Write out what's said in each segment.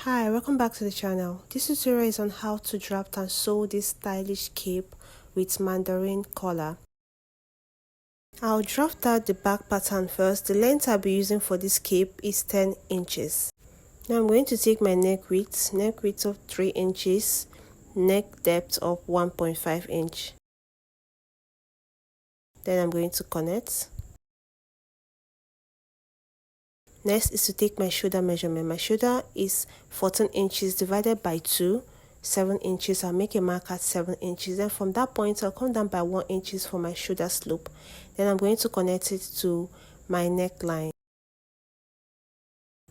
Hi, welcome back to the channel. This tutorial is on how to draft and sew this stylish cape with mandarin collar. I'll draft out the back pattern first. The length I'll be using for this cape is 10 inches. Now I'm going to take my neck width of 3 inches, neck depth of 1.5 inch. Then I'm going to connect. Next is to take my shoulder measurement. My shoulder is 14 inches divided by 2, 7 inches. I'll make a mark at 7 inches. Then from that point, I'll come down by 1 inch for my shoulder slope. Then I'm going to connect it to my neckline.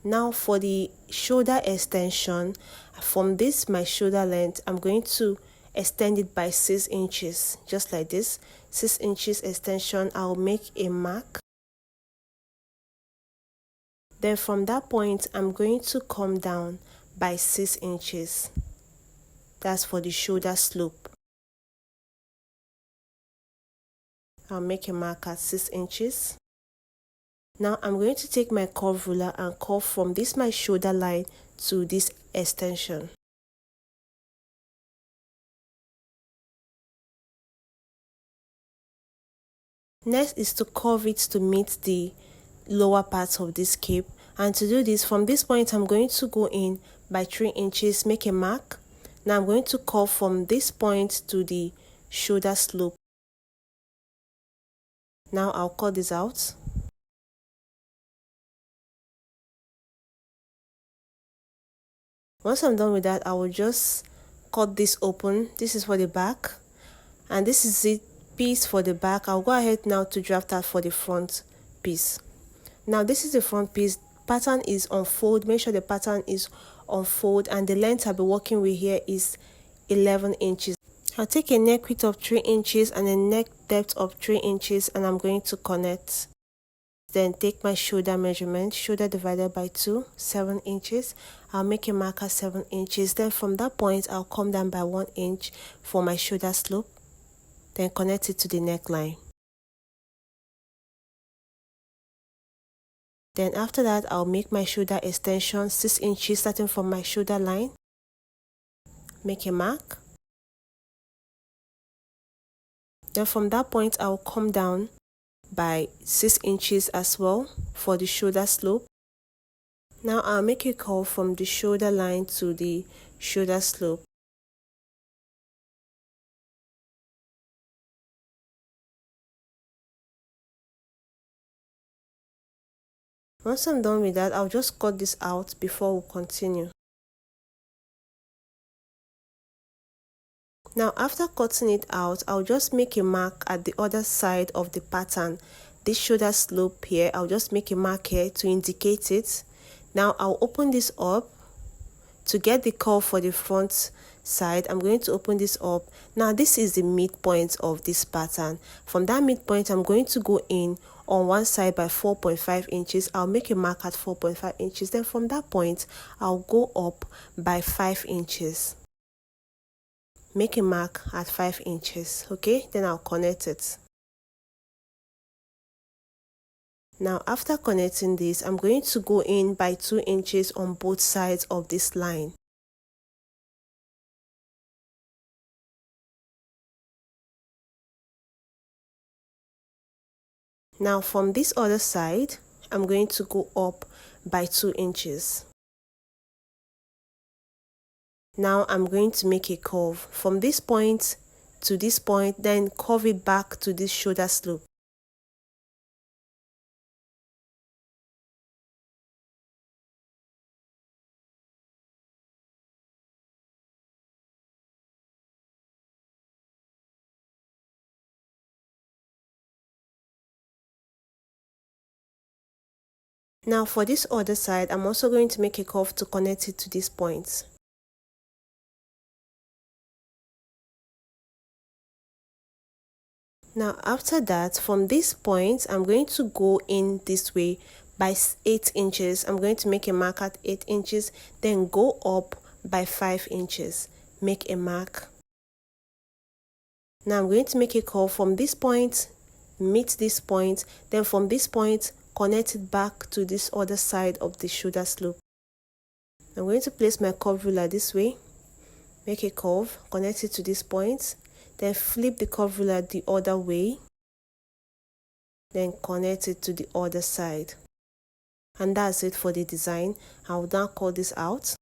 Now for the shoulder extension, from this, my shoulder length, I'm going to extend it by 6 inches. Just like this, 6 inches extension, I'll make a mark. Then from that point, I'm going to come down by 6 inches. That's for the shoulder slope. I'll make a mark at 6 inches. Now I'm going to take my curve ruler and curve from this my shoulder line to this extension. Next is to curve it to meet the lower part of this cape, and to do this, from this point I'm going to go in by 3 inches, make a mark. Now I'm going to curve from this point to the shoulder slope. Now I'll cut this out. Once I'm done with that, I will just cut this open. This is for the back, and this is the piece for the back. I'll go ahead now to draft that for the front piece. Now this is the front piece. Pattern is on fold. Make sure the pattern is on fold, and the length I'll be working with here is 11 inches. I'll take a neck width of 3 inches and a neck depth of 3 inches, and I'm going to connect. Then take my shoulder measurement, shoulder divided by 2, 7 inches. I'll make a mark at 7 inches. Then from that point, I'll come down by 1 inch for my shoulder slope. Then connect it to the neckline. Then after that, I'll make my shoulder extension 6 inches starting from my shoulder line. Make a mark. Then from that point, I'll come down by 6 inches as well for the shoulder slope. Now I'll make a curve from the shoulder line to the shoulder slope. Once I'm done with that, I'll just cut this out before we continue. Now after cutting it out, I'll just make a mark at the other side of the pattern. This shoulder slope here, I'll just make a mark here to indicate it. Now I'll open this up to get the curve for the front side. I'm going to open this up. Now this is the midpoint of this pattern. From that midpoint, I'm going to go in on one side by 4.5 inches. I'll make a mark at 4.5 inches. Then from that point, I'll go up by 5 inches. Make a mark at 5 inches. Okay, then I'll connect it. Now after connecting this, I'm going to go in by 2 inches on both sides of this line. Now from this other side, I'm going to go up by 2 inches. Now I'm going to make a curve from this point to this point, then curve it back to this shoulder slope. Now for this other side, I'm also going to make a curve to connect it to this point. Now after that, from this point, I'm going to go in this way by 8 inches. I'm going to make a mark at 8 inches, then go up by 5 inches. Make a mark. Now I'm going to make a curve from this point, meet this point, then from this point, connect it back to this other side of the shoulder slope. I'm going to place my curve ruler this way, make a curve, connect it to this point, then flip the curve ruler the other way, then connect it to the other side. And that's it for the design. I will now cut this out.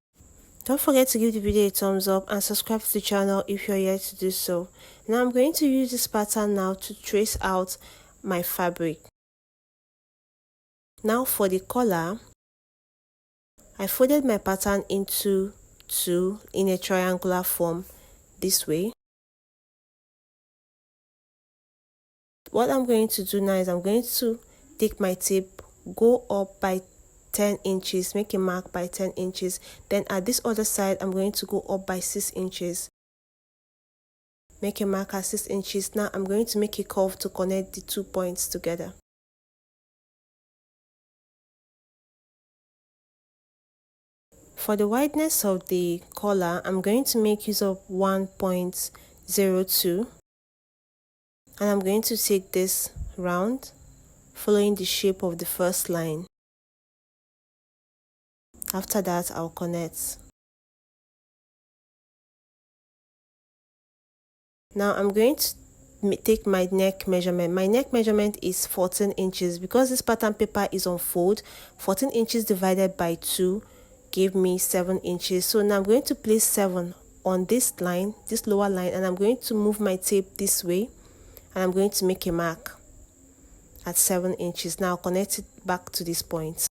Don't forget to give the video a thumbs up and subscribe to the channel if you're yet to do so. Now I'm going to use this pattern now to trace out my fabric. Now for the collar, I folded my pattern into two in a triangular form this way. What I'm going to do now is I'm going to take my tape, go up by 10 inches, make a mark by 10 inches. Then at this other side, I'm going to go up by 6 inches. Make a mark at 6 inches. Now I'm going to make a curve to connect the 2 points together. For the wideness of the collar, I'm going to make use of 1.02. And I'm going to take this round, following the shape of the first line. After that, I'll connect. Now I'm going to take my neck measurement. My neck measurement is 14 inches. Because this pattern paper is on fold, 14 inches divided by 2 gave me 7 inches. So now I'm going to place 7 on this line, this lower line, and I'm going to move my tape this way, and I'm going to make a mark at 7 inches. Now I'll connect it back to this point.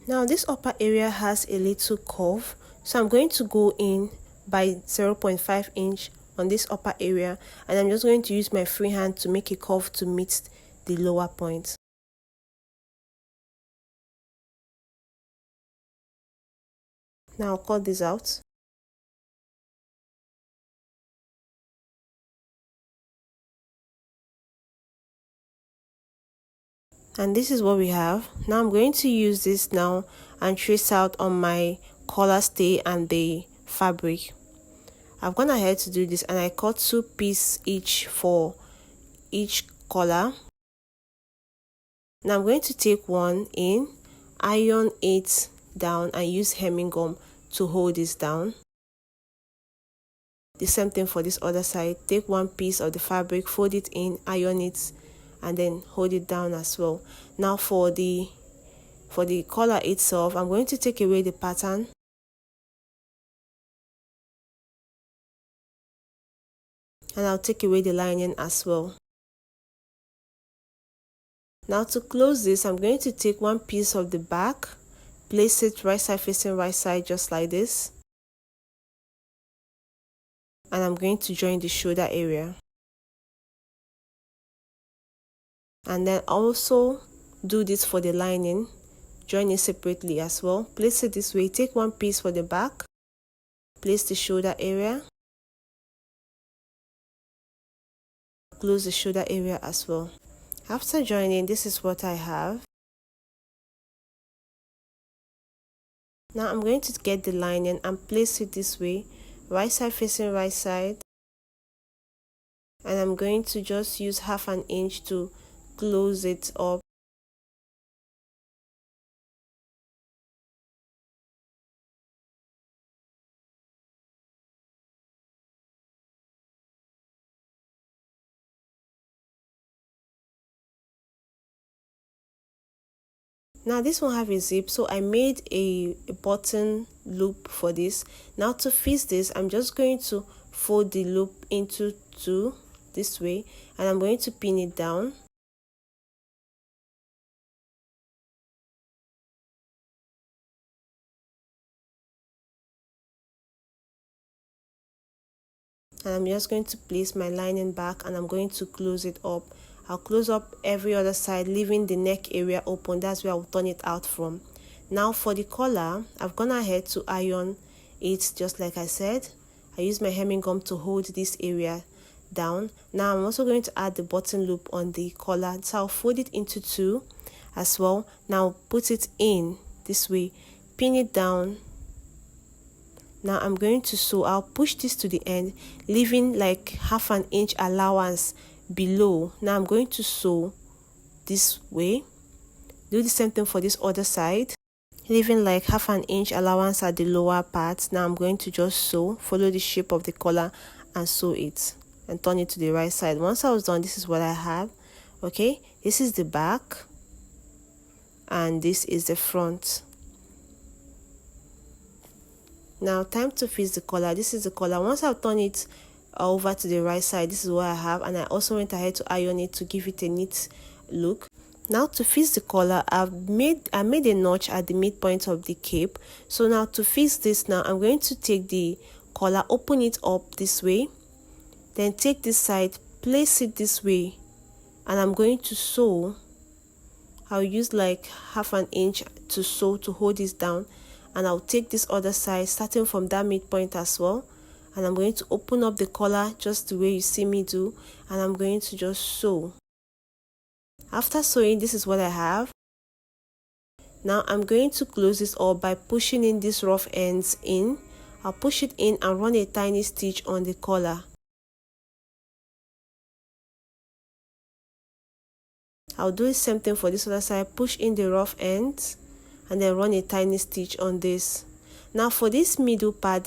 Now this upper area has a little curve, so I'm going to go in by 0.5 inch on this upper area, and I'm just going to use my free hand to make a curve to meet the lower point. Now I'll cut this out. And this is what we have. Now I'm going to use this now and trace out on my collar stay and the fabric. I've gone ahead to do this, and I cut 2 pieces each for each collar. Now I'm going to take one in, iron it down, and use hemming gum to hold this down. The same thing for this other side. Take one piece of the fabric, fold it in, iron it, and then hold it down as well. Now for the collar itself, I'm going to take away the pattern, and I'll take away the lining as well. Now to close this, I'm going to take one piece of the back, place it right side facing right side, just like this, and I'm going to join the shoulder area. And then also do this for the lining, join it separately as well. Place it this way, take one piece for the back, place the shoulder area, close the shoulder area as well. After joining, this is what I have. Now I'm going to get the lining and place it this way, right side facing right side, and I'm going to just use 1/2 inch to close it up. Now this one have a zip, so I made a button loop for this. Now to fix this, I'm just going to fold the loop into 2 this way, and I'm going to pin it down. And I'm just going to place my lining back, and I'm going to close it up. I'll close up every other side, leaving the neck area open. That's where I'll turn it out from. Now for the collar, I've gone ahead to iron it just like I said. I use my hemming gum to hold this area down. Now I'm also going to add the button loop on the collar, so I'll fold it into 2 as well. Now put it in this way, pin it down. Now I'm going to sew. I'll push this to the end, leaving like 1/2 inch allowance below. Now I'm going to sew this way. Do the same thing for this other side, leaving like half an inch allowance at the lower part. Now I'm going to just sew, follow the shape of the collar and sew it and turn it to the right side. Once I was done, this is what I have. Okay, this is the back and this is the front. Now time to fix the collar. This is the collar. Once I've turned it over to the right side, this is what I have, and I also went ahead to iron it to give it a neat look. Now to fix the collar, I made a notch at the midpoint of the cape. So now to fix this, now I'm going to take the collar, open it up this way, then take this side, place it this way, and I'm going to sew. I'll use like half an inch to sew to hold this down, and I'll take this other side starting from that midpoint as well, and I'm going to open up the collar just the way you see me do, and I'm going to just sew. After sewing, this is what I have. Now I'm going to close this up by pushing in these rough ends in. I'll push it in and run a tiny stitch on the collar. I'll do the same thing for this other side, push in the rough ends and then run a tiny stitch on this. Now for this middle part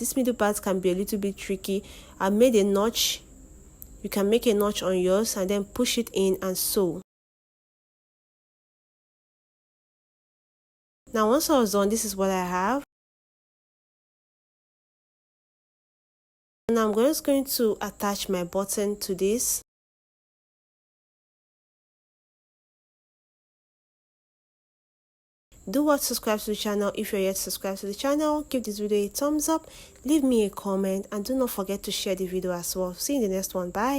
can be a little bit tricky. I made a notch. You can make a notch on yours and then push it in and sew. Now once I was done, this is what I have. Now I'm just going to attach my button to this. Do watch, subscribe to the channel if you're yet subscribed to the channel. Give this video a thumbs up, leave me a comment, and do not forget to share the video as well. See you in the next one. Bye.